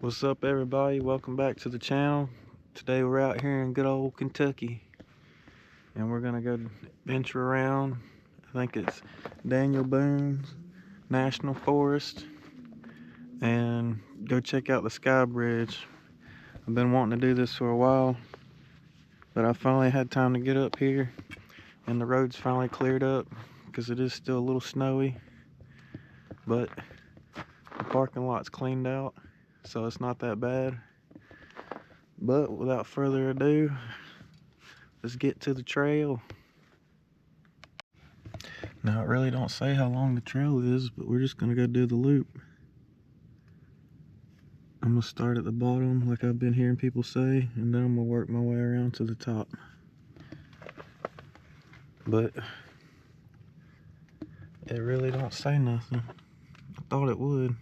What's up, everybody? Welcome back to the channel. Today we're out here in good old Kentucky and we're gonna go venture around. I think it's Daniel Boone's National Forest and go check out the Sky Bridge. I've been wanting to do this for a while, but I finally had time to get up here and the road's finally cleared up because it is still a little snowy, but the parking lot's cleaned out, so it's not that bad. But without further ado, let's get to the trail. Now it really don't say how long the trail is, but we're just gonna go do the loop. I'm gonna start at the bottom like I've been hearing people say, and then I'm gonna work my way around to the top. But it really don't say nothing. I thought it would.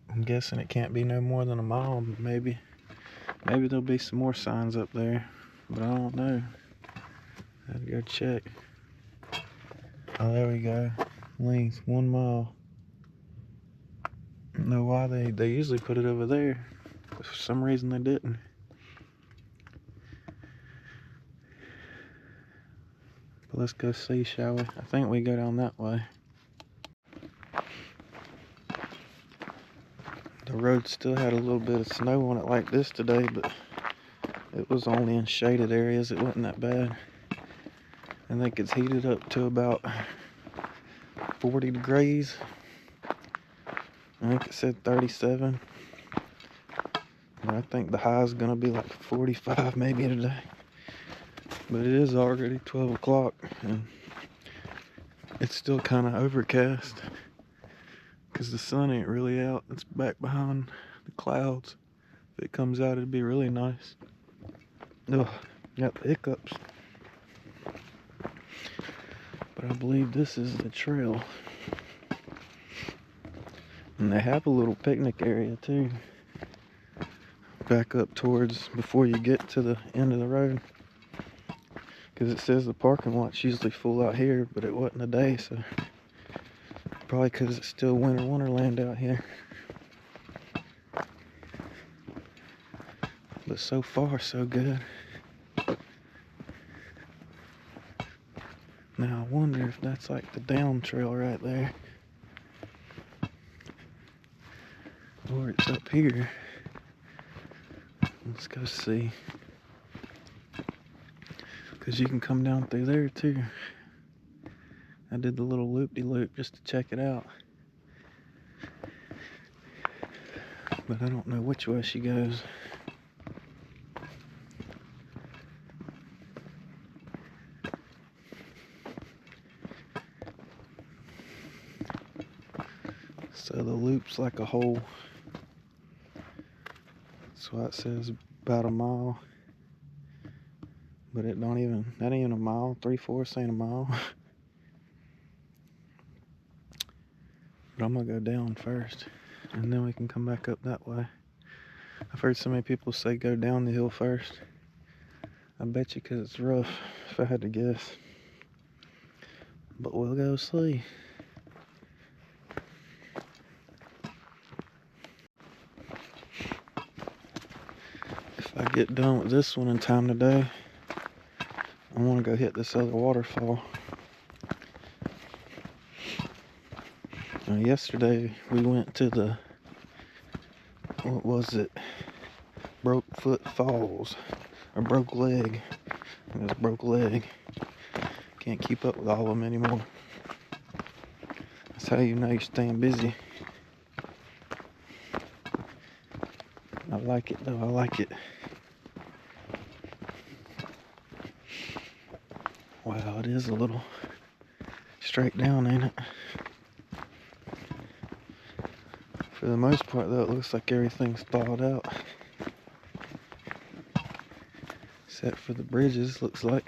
I'm guessing it can't be no more than a mile, maybe. Maybe there'll be some more signs up there, but I don't know. I have to go check. Oh, there we go. Length 1 mile. I don't know why they usually put it over there. For some reason they didn't. But let's go see, shall we? I think we go down that way. The road still had a little bit of snow on it like this today, but it was only in shaded areas. It wasn't that bad. I think it's heated up to about 40 degrees. I think it said 37. And I think the high is gonna be like 45 maybe today. But it is already 12 o'clock and it's still kind of overcast because the sun ain't really out. It's back behind the clouds. If it comes out, it'd be really nice. Ugh, got the hiccups. But I believe this is the trail. And they have a little picnic area too. Back up towards before you get to the end of the road. Because it says the parking lot's usually full out here, but it wasn't today, so probably because it's still winter wonderland out here. But so far, so good. Now I wonder if that's like the down trail right there, or it's up here. Let's go see. Because you can come down through there too. I did the little loop-de-loop just to check it out. But I don't know which way she goes. So the loop's like a hole. That's why it says about a mile. But it don't even, that ain't even a mile. 3/4 ain't a mile. But I'm gonna go down first, and then we can come back up that way. I've heard so many people say go down the hill first. I bet you because it's rough, if I had to guess. But we'll go see. If I get done with this one in time today, I want to go hit this other waterfall. Yesterday we went to the, what was it? Broke Foot Falls, or Broke Leg. It was Broke Leg. Can't keep up with all of them anymore. That's how you know you're staying busy. I like it though, I like it. Wow, it is a little straight down, ain't it? For the most part though, it looks like everything's thawed out. Except for the bridges, looks like.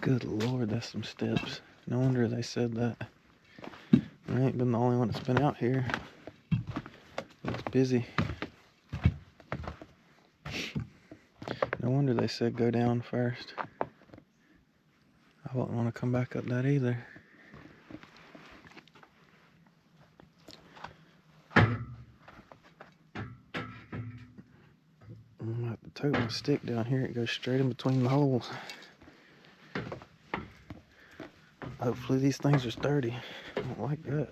Good Lord, that's some steps. No wonder they said that. I ain't been the only one that's been out here. It's busy. No No wonder they said go down first. I wouldn't want to come back up that either. I'm gonna have to tote my stick down here. It goes straight in between the holes. Hopefully these things are sturdy. I don't like that.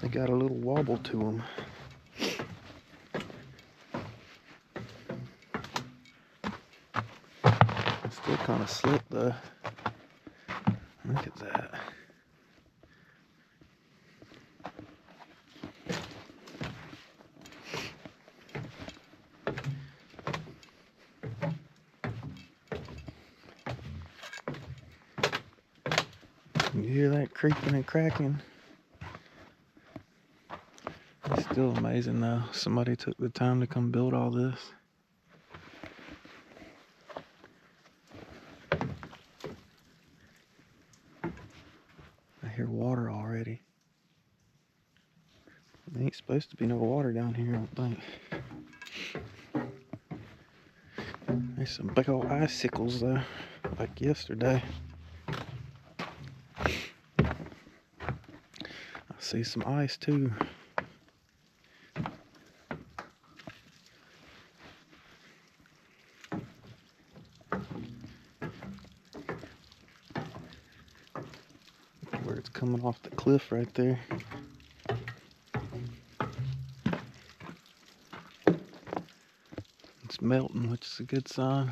They got a little wobble to them. It's still kind of slick though. Look at that. You hear that creaking and cracking? It's still amazing though. Somebody took the time to come build all this. I hear water already. There ain't supposed to be no water down here, I don't think. There's some big old icicles though, like yesterday. I see some ice too. Where it's coming off the cliff right there. It's melting, which is a good sign.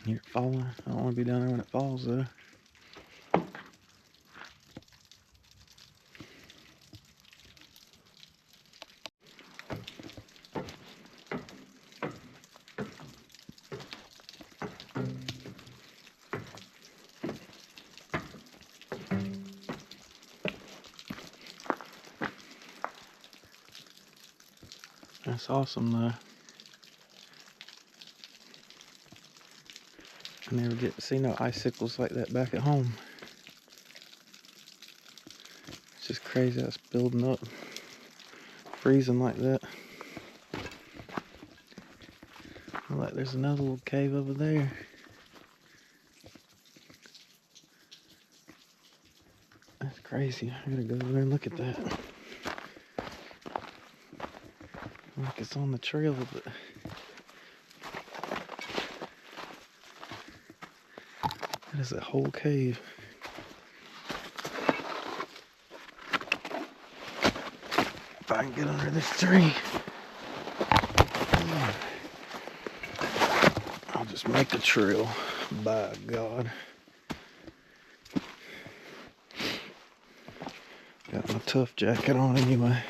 Hear it falling. I don't want to be down there when it falls though. That's awesome though. I never get to see no icicles like that back at home. It's just crazy how it's building up, freezing like that. Like there's another little cave over there. That's crazy. I gotta go over there and look at that. Like it's on the trail, but that is a whole cave. If I can get under this tree, I'll just make a trail. By God. Got my tough jacket on anyway.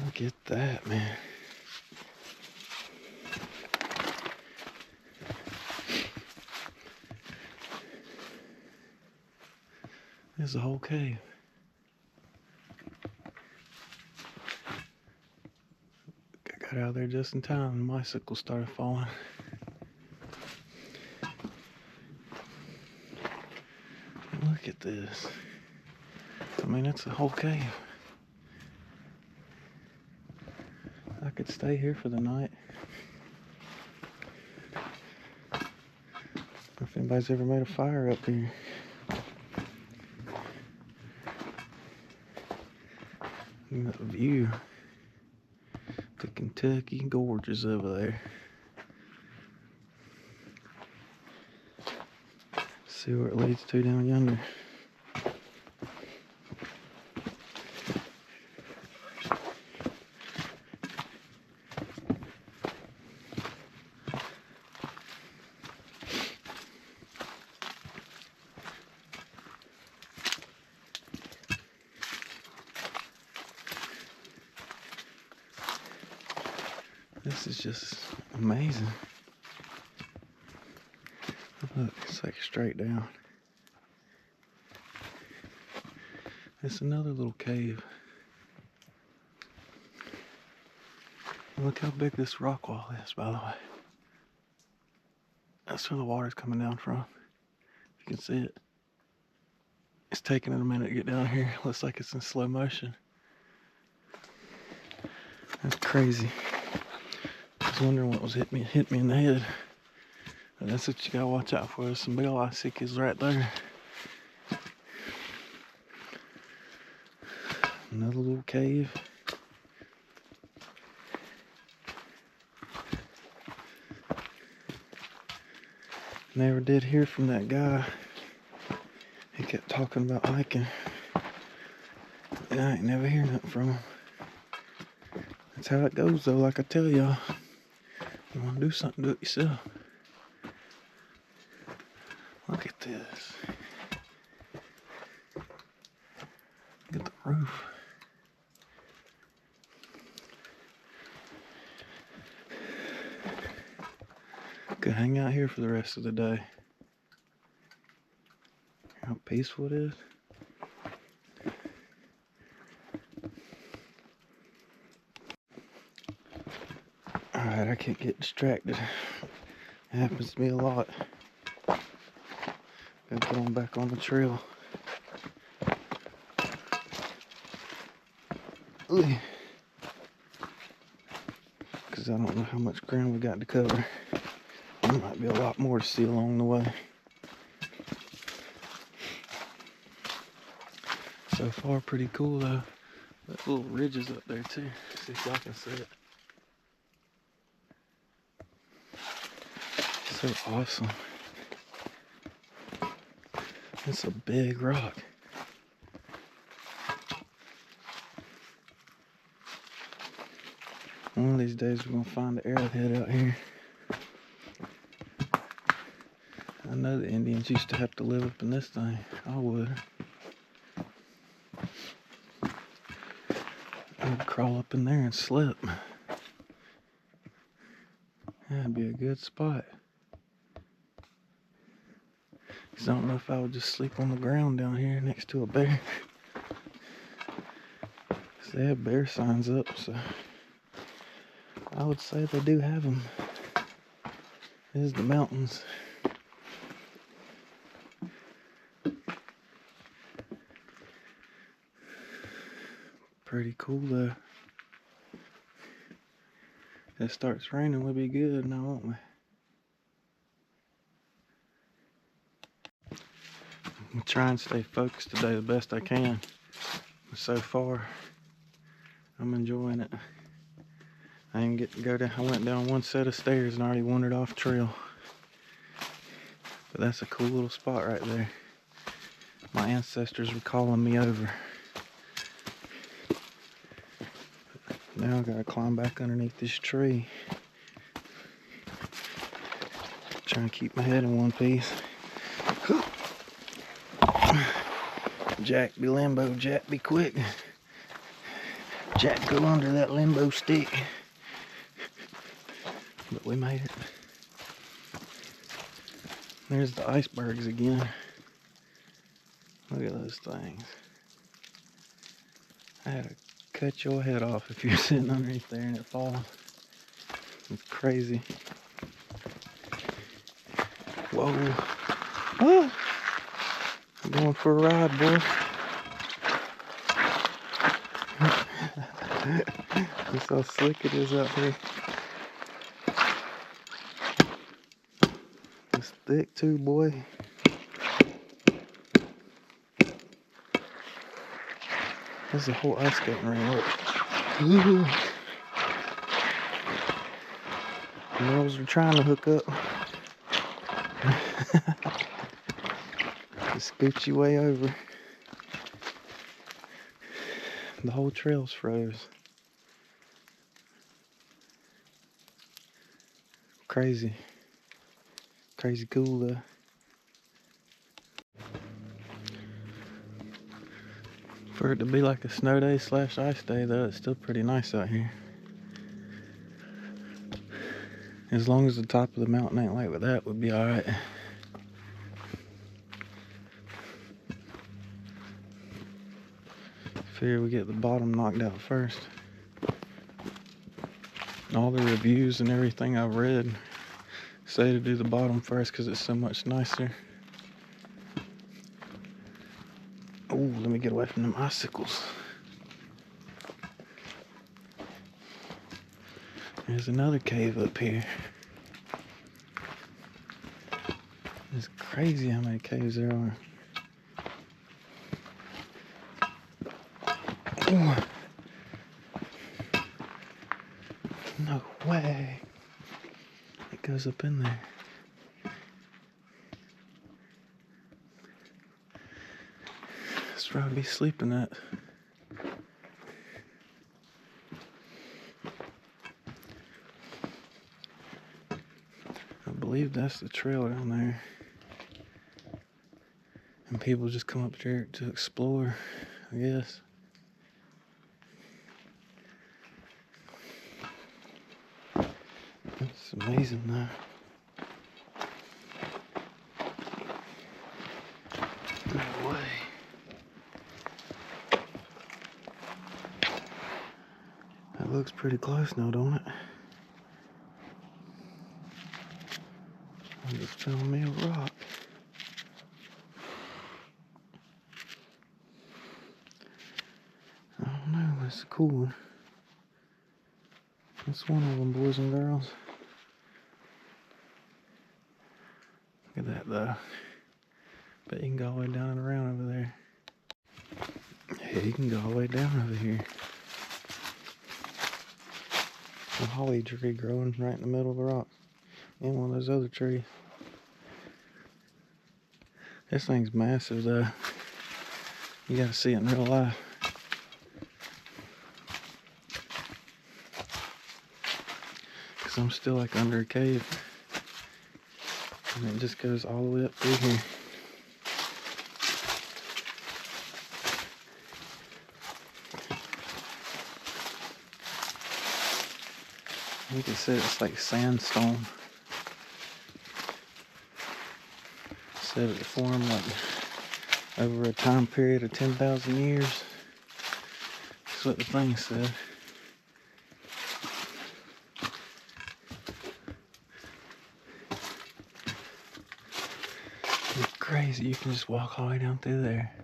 Look at that, man. There's a whole cave. I got out there just in time and my icicle started falling. Look at this. I mean, it's a whole cave. I could stay here for the night. If anybody's ever made a fire up here. Look at the view. The Kentucky Gorges over there. See where it leads to down yonder. This is just amazing. Look, it's like straight down. It's another little cave. Look how big this rock wall is, by the way. That's where the water's coming down from. You can see it. It's taking it a minute to get down here. Looks like it's in slow motion. That's crazy. I was wondering what was hit me in the head. But that's what you gotta watch out for. There's some big ol' icicles right there. Another little cave. Never did hear from that guy. He kept talking about hiking. And I ain't never hear nothing from him. That's how it goes though, like I tell y'all. You wanna do something, do it yourself. Look at this. Look at the roof. Could hang out here for the rest of the day. How peaceful it is. Alright, I can't get distracted. It happens to me a lot. Gotta get on back on the trail. Because I don't know how much ground we got to cover. There might be a lot more to see along the way. So far, pretty cool though. That little ridge is up there too. See if y'all can see it. So awesome. It's a big rock. One of these days we're gonna find the arrowhead out here. I know the Indians used to have to live up in this thing. I would. I'd crawl up in there and slip. That'd be a good spot. Cause I don't know if I would just sleep on the ground down here next to a bear. Cause they have bear signs up, so I would say they do have them. There's the mountains. Pretty cool though. If it starts raining, we'll be good now, won't we? I'm trying to stay focused today the best I can. So far, I'm enjoying it. I didn't get to go down. I went down one set of stairs and already wandered off trail. But that's a cool little spot right there. My ancestors were calling me over. Now I gotta climb back underneath this tree. Trying to keep my head in one piece. Jack be limbo, Jack be quick. Jack go under that limbo stick. But we made it. There's the icebergs again. Look at those things. I had to cut your head off if you're sitting underneath there and it falls. It's crazy. Whoa. Ah. I'm going for a ride, boy. That's how slick it is out here. It's thick too, boy. There's a whole ice skating ring. Look. Girls are trying to hook up. Just scoot your way over. The whole trail's froze. Crazy. Crazy cool though. For it to be like a snow day / ice day though, it's still pretty nice out here. As long as the top of the mountain ain't like that, would be alright. Figure we get the bottom knocked out first. All the reviews and everything I've read say to do the bottom first because it's so much nicer. Ooh, let me get away from them icicles. There's another cave up here. It's crazy how many caves there are. Ooh. No way. It goes up in there. That's where I'd be sleeping at. I believe that's the trail down there. And people just come up there to explore, I guess. It's amazing though. No way. That looks pretty close now, don't it? I just found me a rock. I don't know, it's a cool one. It's one of them, boys and girls. Look at that though. Bet you can go all the way down and around over there. Yeah, you can go all the way down over here. A holly tree growing right in the middle of the rock. And one of those other trees. This thing's massive though. You gotta see it in real life. Cause I'm still like under a cave. And it just goes all the way up through here. You can see it's like sandstone. Said it formed like over a time period of 10,000 years. That's what the thing said. It's crazy, you can just walk all the way down through there.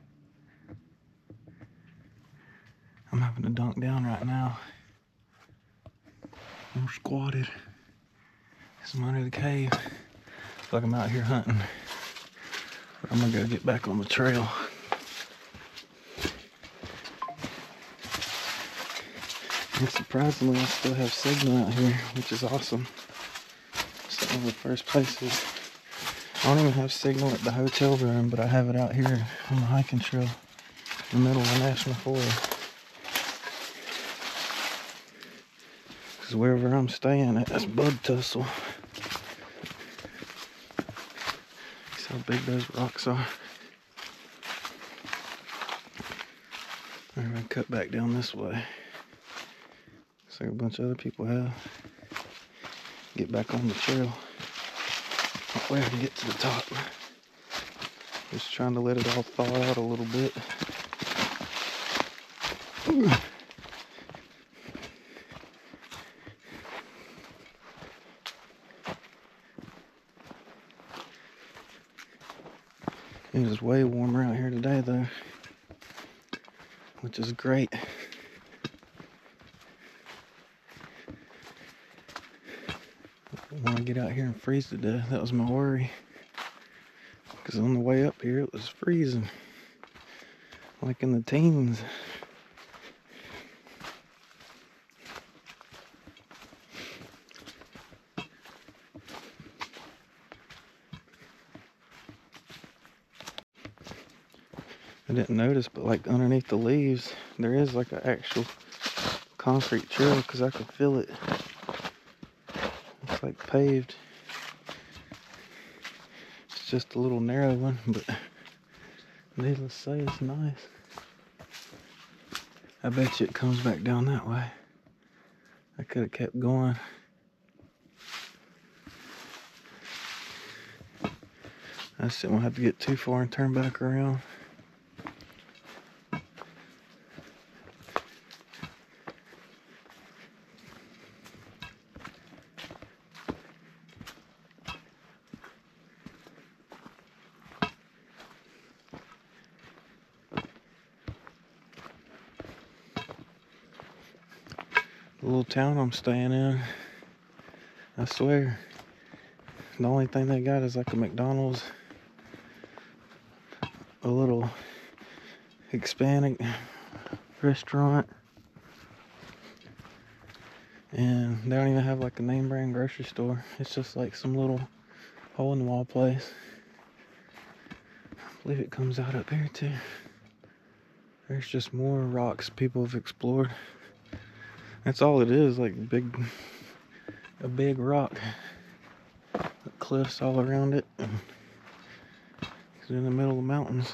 I'm having to dunk down right now. I'm squatted. I'm under the cave. It's like I'm out here hunting. But I'm gonna go get back on the trail. And surprisingly, I still have signal out here, which is awesome. It's one of the first places. I don't even have signal at the hotel room, but I have it out here on the hiking trail in the middle of the national forest. Because wherever I'm staying at, that's bud tussle. See how big those rocks are. I'm gonna cut back down this way. Looks like a bunch of other people have. Get back on the trail. That way I can get to the top. Just trying to let it all thaw out a little bit. Ooh. It is way warmer out here today though, which is great. I want to get out here and freeze to death. That was my worry. Because on the way up here it was freezing. Like in the teens. I didn't notice, but like underneath the leaves, there is like an actual concrete trail because I could feel it. It's like paved. It's just a little narrow one, but needless to say, it's nice. I bet you it comes back down that way. I could have kept going. I just didn't want to have to get too far and turn back around. The little town I'm staying in, I swear, the only thing they got is like a McDonald's, a little Hispanic restaurant, and they don't even have like a name brand grocery store. It's just like some little hole in the wall place. I believe it comes out up here too. There's just more rocks people have explored. That's all it is, like a big rock. Cliffs all around it. It's in the middle of the mountains.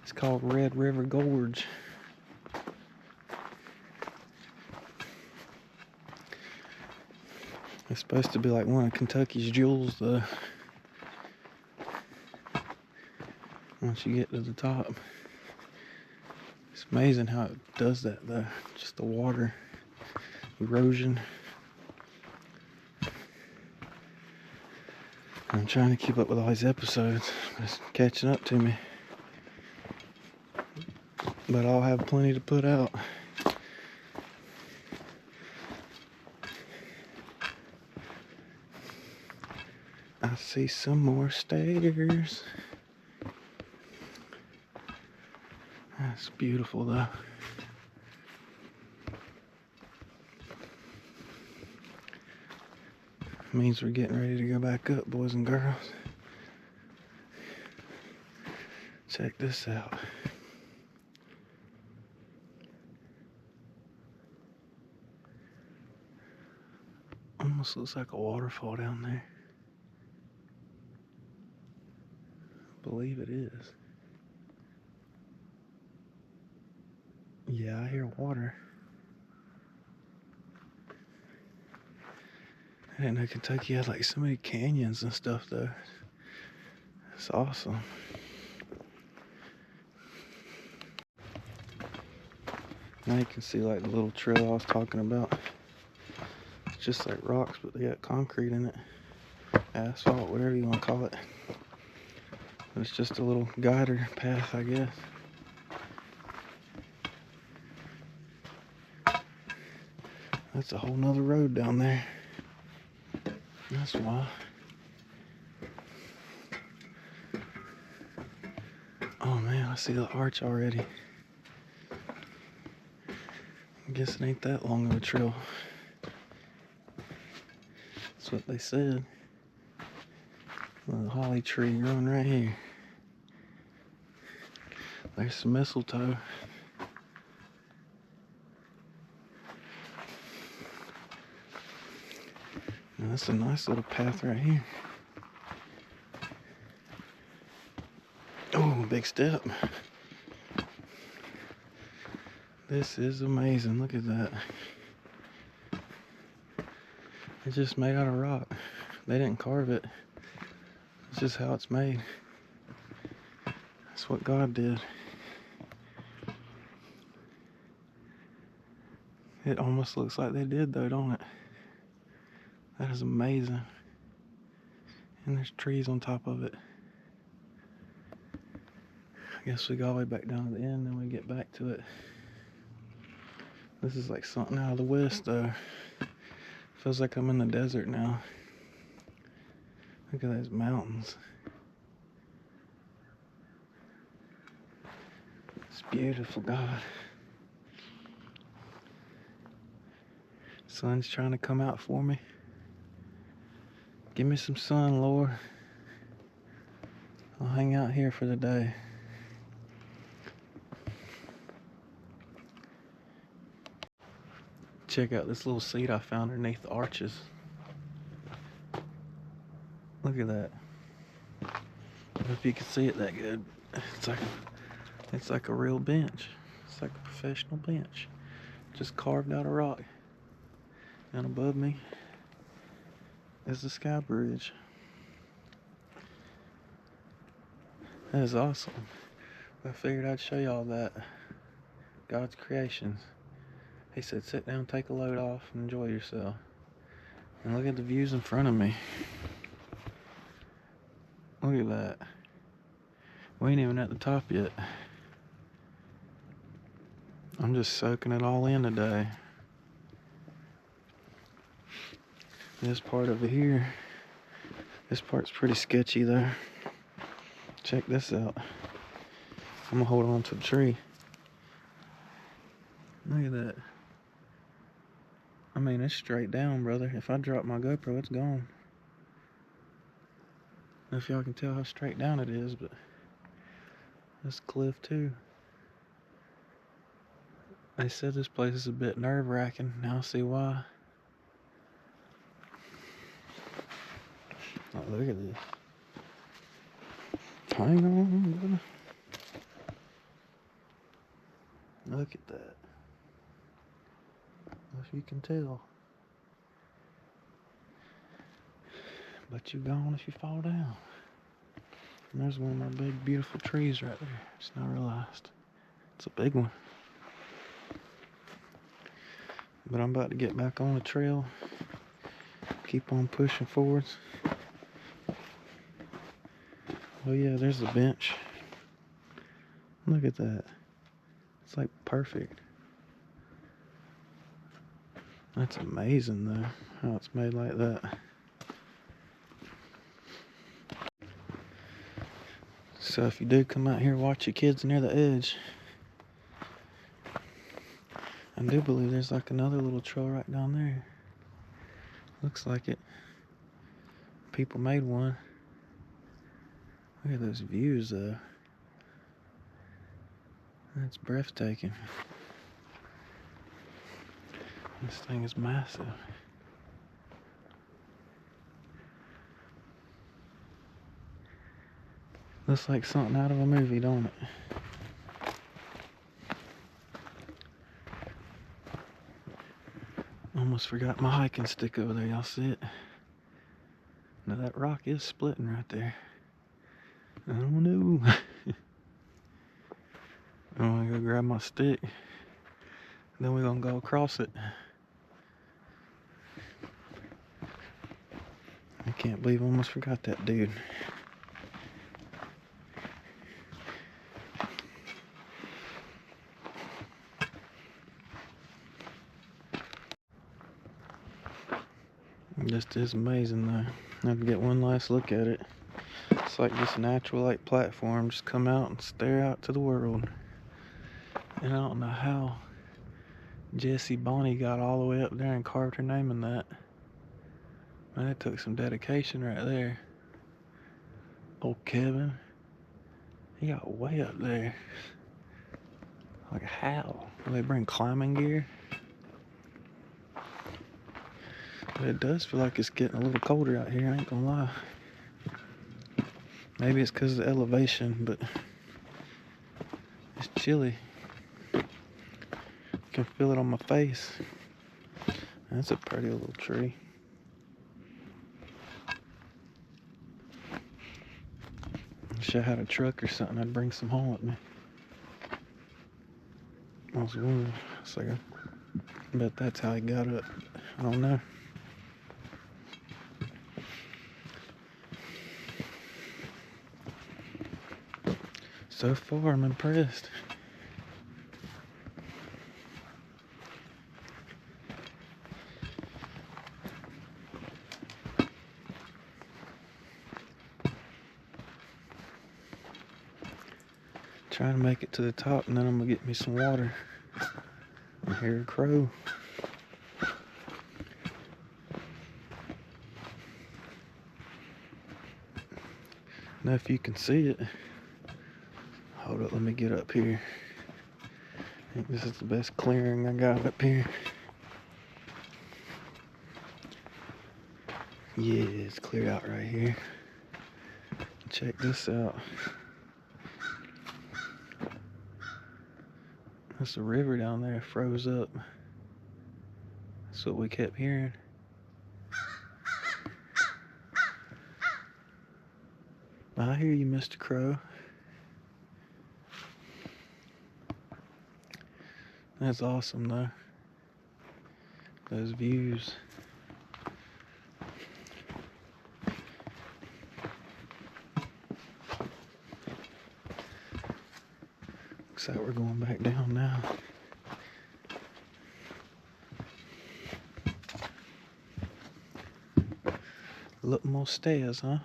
It's called Red River Gorge. It's supposed to be like one of Kentucky's jewels, though. Once you get to the top. It's amazing how it does that, though. Just the water erosion. I'm trying to keep up with all these episodes, but it's catching up to me. But I'll have plenty to put out. I see some more stairs. That's beautiful, though. Means we're getting ready to go back up, boys and girls. Check this out. Almost looks like a waterfall down there. I believe it is. Yeah, I hear water. I didn't know Kentucky had like so many canyons and stuff, though. It's awesome. Now you can see like the little trail I was talking about. It's just like rocks, but they got concrete in it. Asphalt, whatever you want to call it. But it's just a little guider path, I guess. That's a whole nother road down there. That's why. Oh man, I see the arch already. I guess it ain't that long of a trail. That's what they said. The holly tree growing right here. There's some mistletoe. Now that's a nice little path right here. Oh, big step. This is amazing. Look at that. It's just made out of rock. They didn't carve it. It's just how it's made. That's what God did. It almost looks like they did, though, don't it? That is amazing. And there's trees on top of it. I guess we go all the way back down to the end, then we get back to it. This is like something out of the West, though. Feels like I'm in the desert now. Look at those mountains. It's beautiful, God. Sun's trying to come out for me. Give me some sun, Lord. I'll hang out here for the day. Check out this little seat I found underneath the arches. Look at that. I don't know if you can see it that good. It's like a real bench. It's like a professional bench. Just carved out of rock. And above me is the Sky Bridge. That is awesome. I figured I'd show y'all that. God's creations. He said, sit down, take a load off, and enjoy yourself. And look at the views in front of me. Look at that. We ain't even at the top yet. I'm just soaking it all in today. This part over here, this part's pretty sketchy though. Check this out. I'm gonna hold on to the tree. Look at that. I mean, it's straight down, brother. If I drop my GoPro, it's gone. I don't know if y'all can tell how straight down it is, but this cliff too. They said this place is a bit nerve-wracking. Now I see why. Oh, look at this. Hang on, brother. Look at that. If you can tell. But you gone if you fall down. And there's one of my big, beautiful trees right there. Just now realized. It's a big one. But I'm about to get back on the trail. Keep on pushing forwards. Oh yeah, there's the bench. Look at that. It's like perfect. That's amazing though, how it's made like that. So if you do come out here, watch your kids near the edge. I do believe there's like another little trail right down there. Looks like it. People made one. Look at those views though. That's breathtaking. This thing is massive. Looks like something out of a movie, don't it? Almost forgot my hiking stick over there. Y'all see it? Now that rock is splitting right there. I don't know. I'm gonna go grab my stick. Then we're gonna go across it. I can't believe I almost forgot that dude. Just is amazing though. I'll get one last look at it. It's like this natural like platform. Just come out and stare out to the world. And I don't know how Jessie Bonnie got all the way up there and carved her name in that. Man, it took some dedication right there. Old Kevin, he got way up there. Like how? Do they bring climbing gear? But it does feel like it's getting a little colder out here, I ain't gonna lie. Maybe it's because of the elevation, but it's chilly. I can feel it on my face. That's a pretty little tree. Wish I had a truck or something, I'd bring some home with me. I was wondering, it's like, I bet that's how he got up. I don't know. So far, I'm impressed. Trying to make it to the top, and then I'm gonna get me some water. I hear a crow. Now, if you can see it, hold up, let me get up here. I think this is the best clearing I got up here. Yeah, it's cleared out right here. Check this out. That's a river down there, froze up. That's what we kept hearing. I hear you, Mr. Crow. That's awesome though. Those views. Looks like we're going back down now. Look more stairs, huh?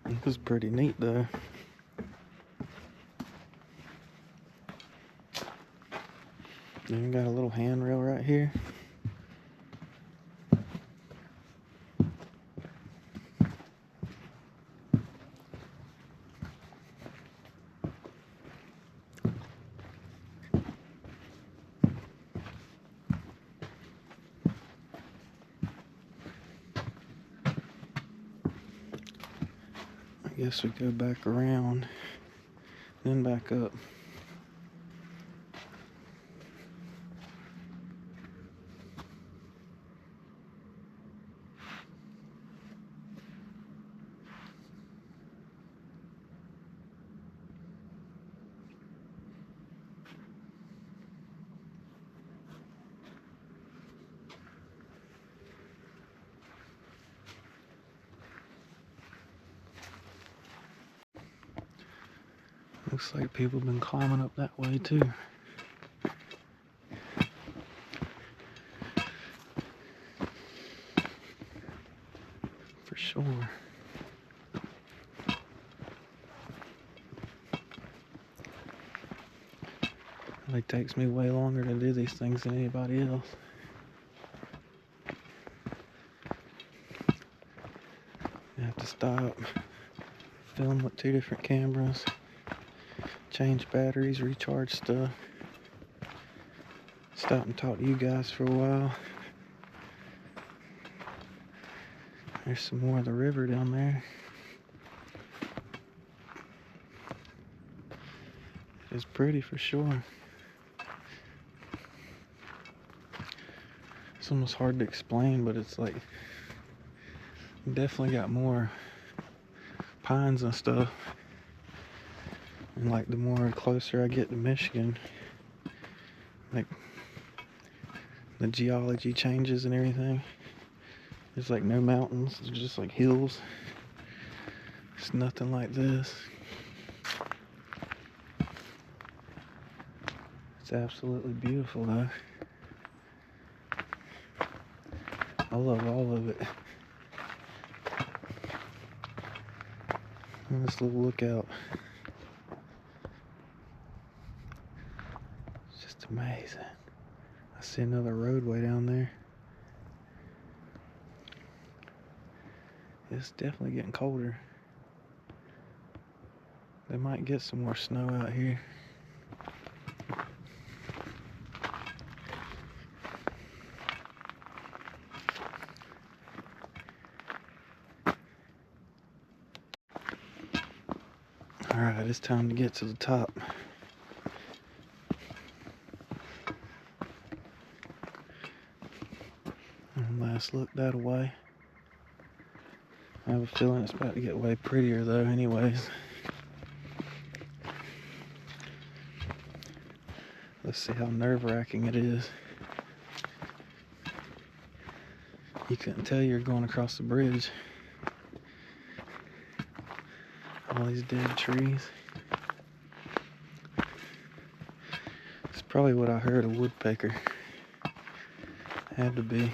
It was pretty neat though. Then you got a little handrail right here. I guess we go back around, then back up. Looks like people have been climbing up that way too. For sure. It takes me way longer to do these things than anybody else. I have to stop, film with 2 different cameras, change batteries, recharge stuff, stop and talk to you guys for a while. There's some more of the river down there. It's pretty for sure. It's almost hard to explain, but it's like definitely got more pines and stuff. And like the more closer I get to Michigan, like the geology changes and everything. There's like no mountains, it's just like hills. It's nothing like this. It's absolutely beautiful though. I love all of it. And this little lookout. It's just amazing. I see another roadway down there. It's definitely getting colder. They might get some more snow out here. Alright, it's time to get to the top. And last look that way. I have a feeling it's about to get way prettier though anyways. Let's see how nerve-wracking it is. You couldn't tell you're going across the bridge. All these dead trees. It's probably what I heard, a woodpecker. Had to be.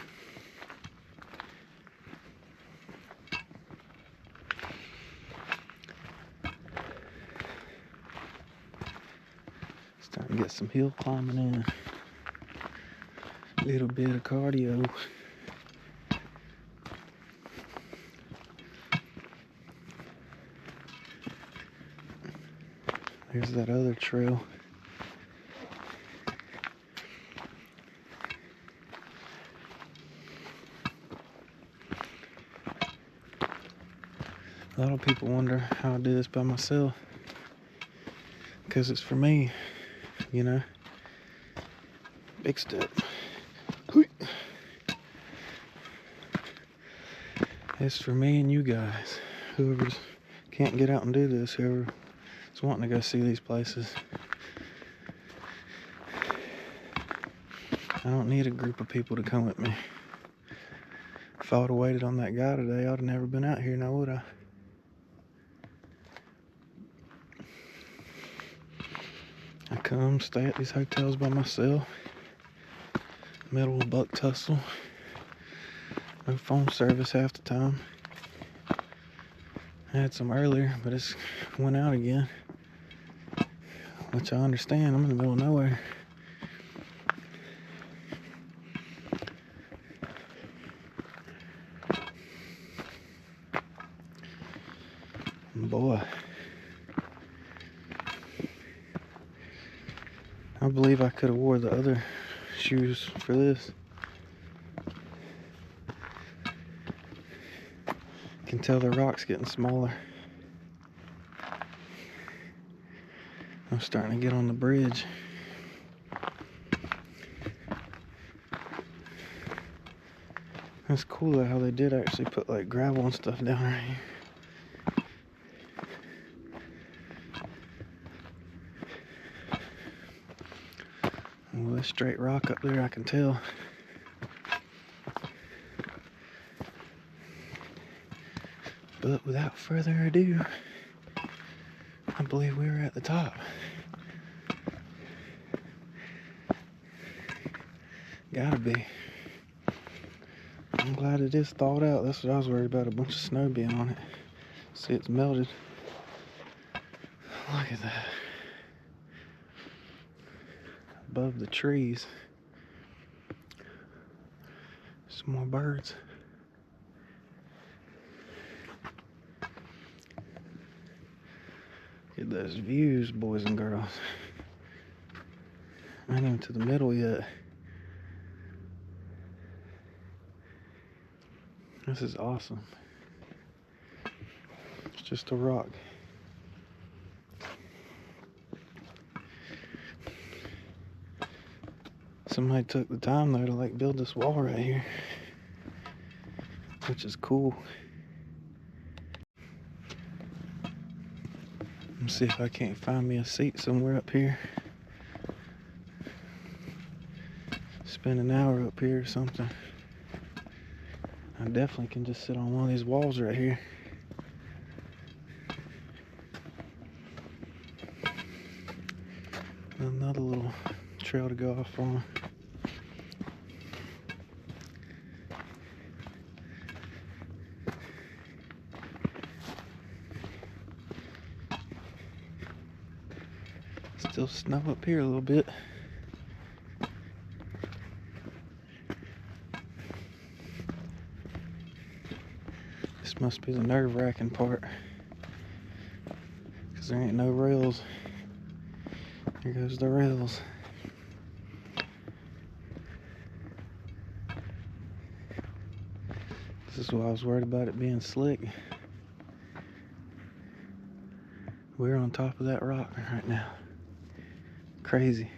Starting to get some hill climbing in. A little bit of cardio. There's that other trail. A lot of people wonder how I do this by myself. Because it's for me, you know. Big step. It's for me and you guys. Whoever can't get out and do this, whoever is wanting to go see these places. I don't need a group of people to come with me. If I would have waited on that guy today, I would have never been out here now, would I? I come, stay at these hotels by myself. Middle of buck tussle. No phone service half the time. I had some earlier, but it's went out again. Which I understand. I'm in the middle of nowhere. Boy, I believe I could have wore the other shoes for this. Can tell the rock's getting smaller. I'm starting to get on the bridge. It's cool how they did actually put like gravel and stuff down right here. Well, this straight rock up there, I can tell. But without further ado, I believe we were at the top. Gotta be. I'm glad it is thawed out. That's what I was worried about, a bunch of snow being on it. See, it's melted. Look at that. Above the trees. Some more birds. Look at those views, boys and girls. I ain't even to the middle yet. This is awesome. It's just a rock. Somebody took the time though to like build this wall right here, which is cool. Let's see if I can't find me a seat somewhere up here. Spend an hour up here or something. I definitely can just sit on one of these walls right here. Another little trail to go off on. Still snow up here a little bit. This must be the nerve-wracking part, because there ain't no rails. Here goes the rails. This is why I was worried about it being slick. We're on top of that rock right now. Crazy.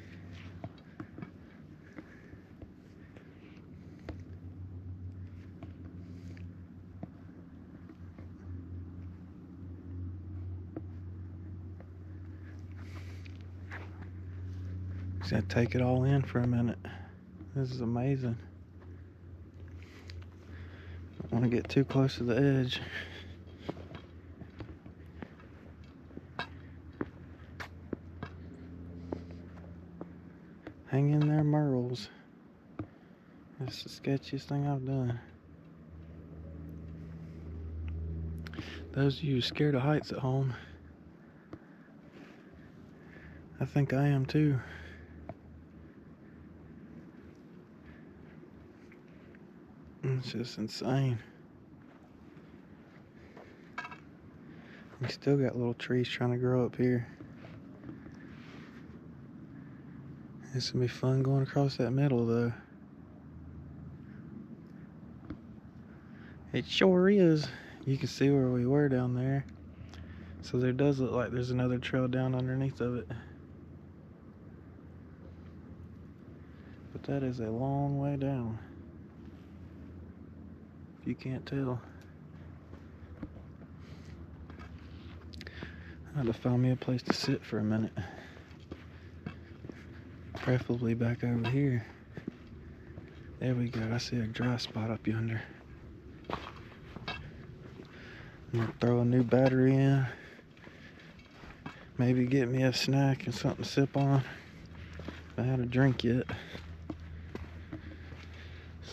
Just gotta take it all in for a minute. This is amazing. Don't want to get too close to the edge. Hang in there, Merles. It's the sketchiest thing I've done. Those of you scared of heights at home, I think I am too. It's just insane. We still got little trees trying to grow up here. It's gonna be fun going across that middle though. It sure is. You can see where we were down there. So there does look like there's another trail down underneath of it. But that is a long way down, if you can't tell. I had to find me a place to sit for a minute. Preferably back over here. There we go. I see a dry spot up yonder. I'm gonna throw a new battery in. Maybe get me a snack and something to sip on. I haven't had a drink yet.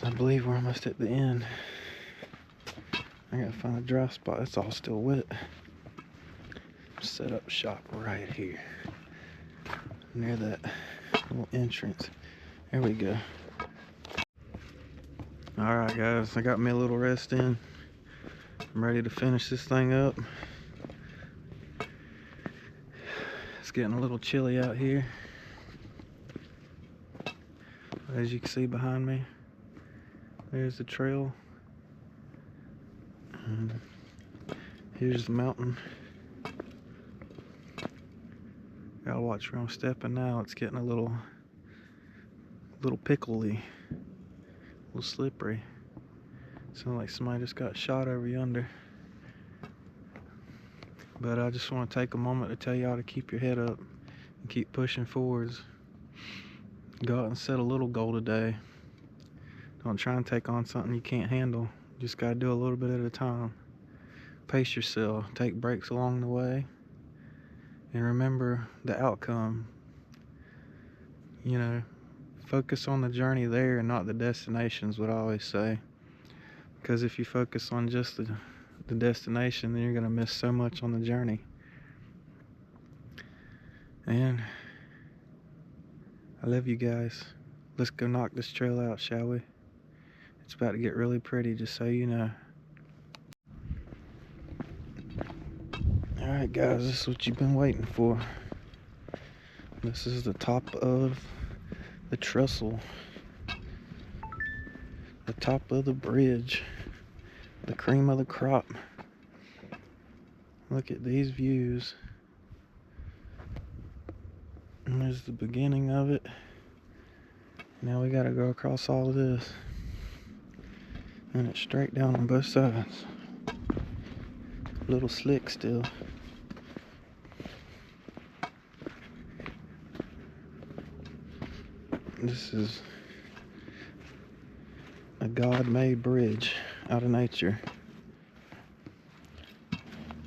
So I believe we're almost at the end. I gotta find a dry spot. It's all still wet. Set up shop right here near that little entrance. There we go. Alright guys, I got me a little rest in. I'm ready to finish this thing up. It's getting a little chilly out here. As you can see behind me, there's the trail. And here's the mountain. Gotta watch where I'm stepping now. It's getting a little pickly, a little slippery. Sounds like somebody just got shot over yonder. But I just want to take a moment to tell y'all to keep your head up and keep pushing forwards. Go out and set a little goal today. Don't try and take on something you can't handle. You just gotta do a little bit at a time. Pace yourself, take breaks along the way, and remember the outcome. You know, focus on the journey there and not the destination is what I always say. Because if you focus on just the destination, then you're gonna miss so much on the journey. And I love you guys. Let's go knock this trail out, shall we? It's about to get really pretty, just so you know. Alright guys, this is what you've been waiting for. This is the top of the trestle. The top of the bridge. The cream of the crop. Look at these views. And there's the beginning of it. Now we gotta go across all of this. And it's straight down on both sides. A little slick still. This is a God-made bridge out of nature.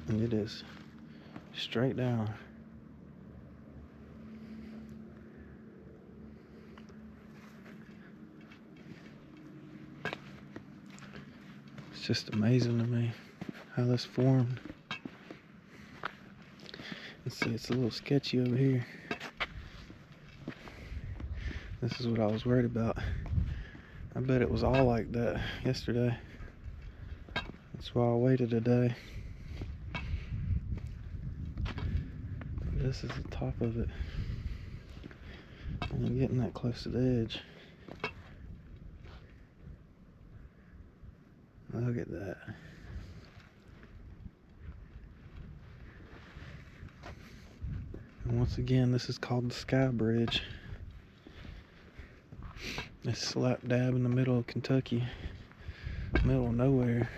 And it is straight down. It's just amazing to me how this formed. Let's see, it's a little sketchy over here. This is what I was worried about. I bet it was all like that yesterday. That's why I waited a day. This is the top of it. And I'm getting that close to the edge. Look at that. And once again, this is called the Sky Bridge. It's slap dab in the middle of Kentucky, middle of nowhere,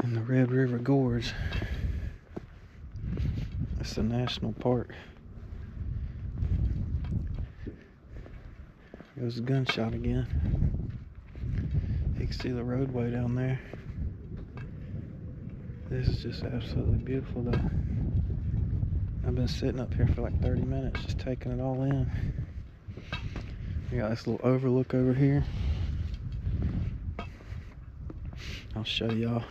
in the Red River Gorge. It's a national park. There's a gunshot again. You can see the roadway down there. This is just absolutely beautiful though. I've been sitting up here for like 30 minutes just taking it all in. We got this little overlook over here. I'll show y'all.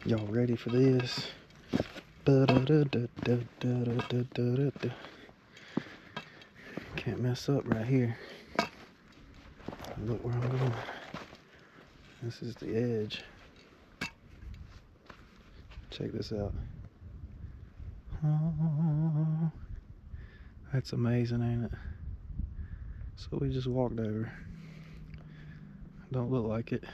Y'all ready for this? Can't mess up right here. Look where I'm going. This is the edge. Check this out. Oh, that's amazing, ain't it? So we just walked over. Don't look like it.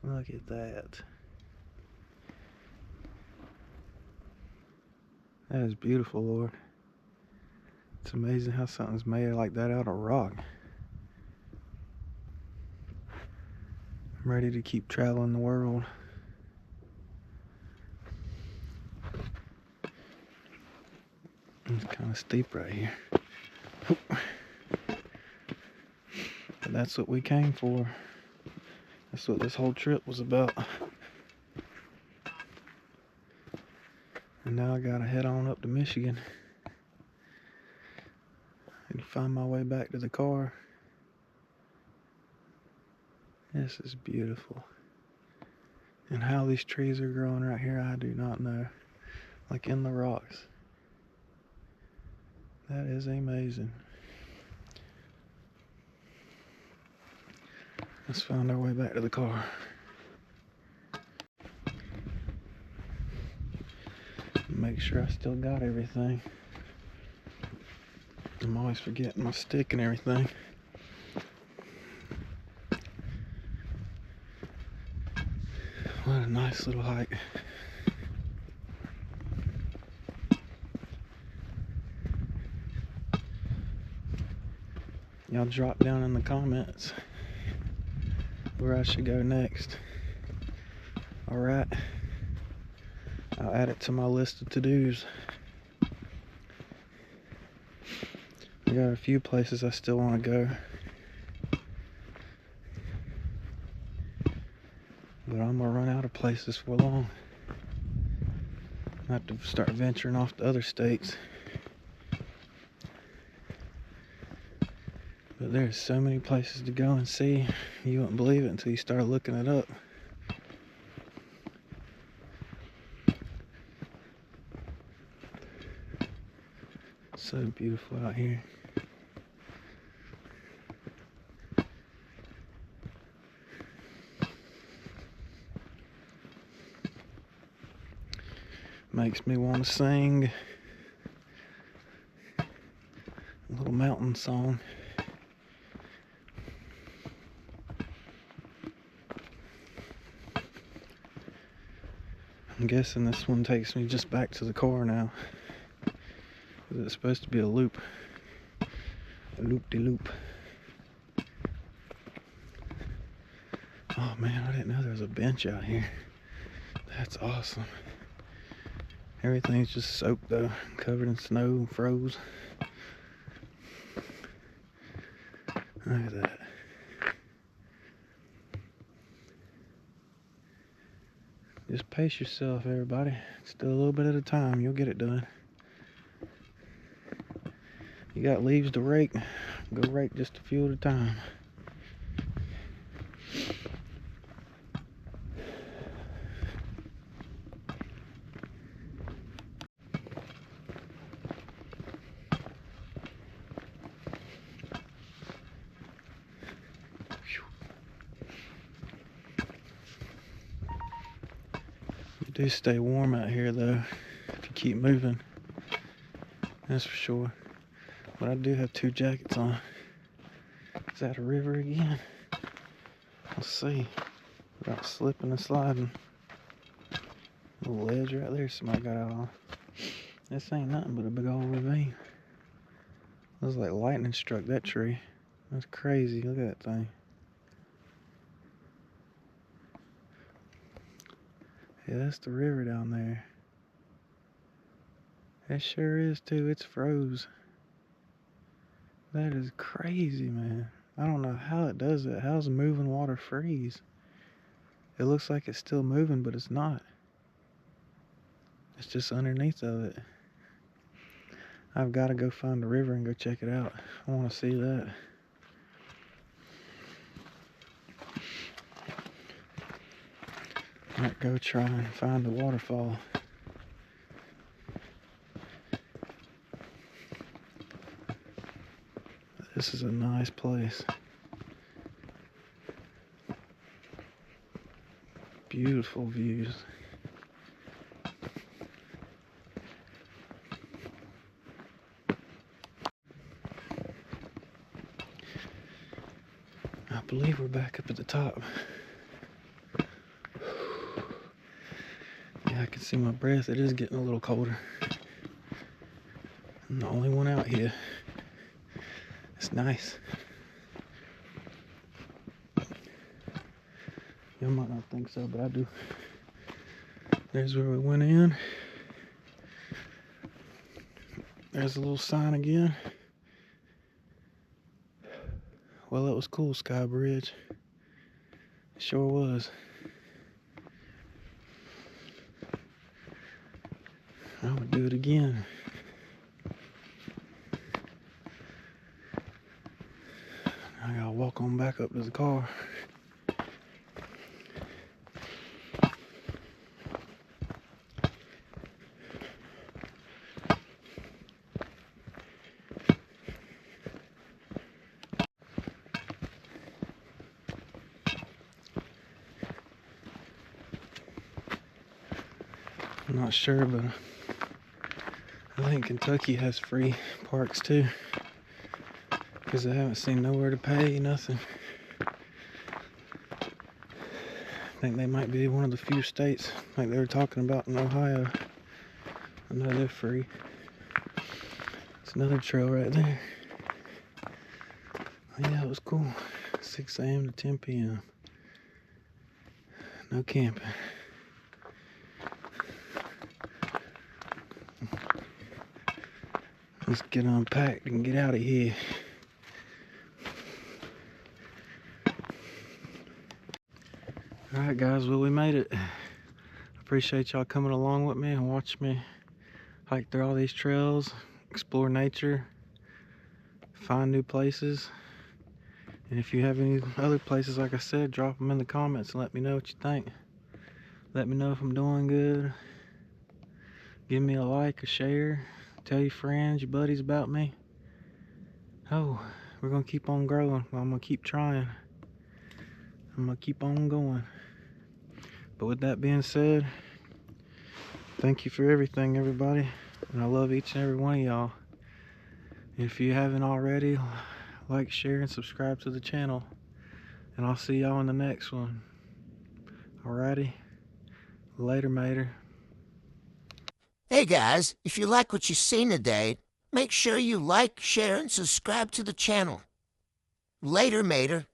Look at that. That is beautiful, Lord. It's amazing how something's made like that out of rock. I'm ready to keep traveling the world. It's kind of steep right here. But that's what we came for. That's what this whole trip was about. And now I gotta head on up to Michigan and find my way back to the car. This is beautiful. And how these trees are growing right here, I do not know. Like in the rocks. That is amazing. Let's find our way back to the car. Make sure I still got everything. I'm always forgetting my stick and everything. What a nice little hike. Y'all drop down in the comments where I should go next. Alright. I'll add it to my list of to-dos. I got a few places I still want to go. But I'm gonna run out of places for long. I have to start venturing off to other states. But there's so many places to go and see. You wouldn't believe it until you start looking it up. So beautiful out here. Makes me want to sing a little mountain song. I'm guessing this one takes me just back to the car now. It's supposed to be a loop. A loop-de-loop. Oh man, I didn't know there was a bench out here. That's awesome. Everything's just soaked though, covered in snow, froze. Look at that. Just pace yourself, everybody. Still a little bit at a time, you'll get it done. You got leaves to rake, go rake just a few at a time. You do stay warm out here though, if you keep moving. That's for sure. But I do have 2 jackets on. Is that a river again? Let's see. Without slipping and sliding. A little ledge right there somebody got out on. This ain't nothing but a big old ravine. It was like lightning struck that tree. That's crazy. Look at that thing. Yeah, that's the river down there. It sure is too. It's froze. That is crazy, man. I don't know how it does it. How's moving water freeze? It looks like it's still moving, but it's not. It's just underneath of it. I've got to go find the river and go check it out. I want to see that. Might go try and find the waterfall. This is a nice place. Beautiful views. I believe we're back up at the top. Yeah, I can see my breath. It is getting a little colder. I'm the only one out here. It's nice. You might not think so, but I do. There's where we went in. There's a little sign again. Well, it was cool, Sky Bridge. It sure was. I would do it again. I gotta walk on back up to the car. I'm not sure, but I think Kentucky has free parks too, because I haven't seen nowhere to pay, nothing. I think they might be one of the few states, like they were talking about in Ohio. I know they're free. It's another trail right there. Oh, yeah, it was cool. 6 a.m. to 10 p.m. No camping. Let's get unpacked and get out of here. Alright guys, well we made it. Appreciate y'all coming along with me and watching me hike through all these trails, explore nature, find new places. And if you have any other places, like I said, drop them in the comments and let me know what you think. Let me know if I'm doing good. Give me a like, a share. Tell your friends, your buddies about me. Oh, we're gonna keep on growing. I'm gonna keep trying. I'm gonna keep on going. But with that being said, thank you for everything, everybody. And I love each and every one of y'all. If you haven't already, like, share, and subscribe to the channel. And I'll see y'all in the next one. Alrighty. Later, mater. Hey guys, if you like what you've seen today, make sure you like, share, and subscribe to the channel. Later, mater.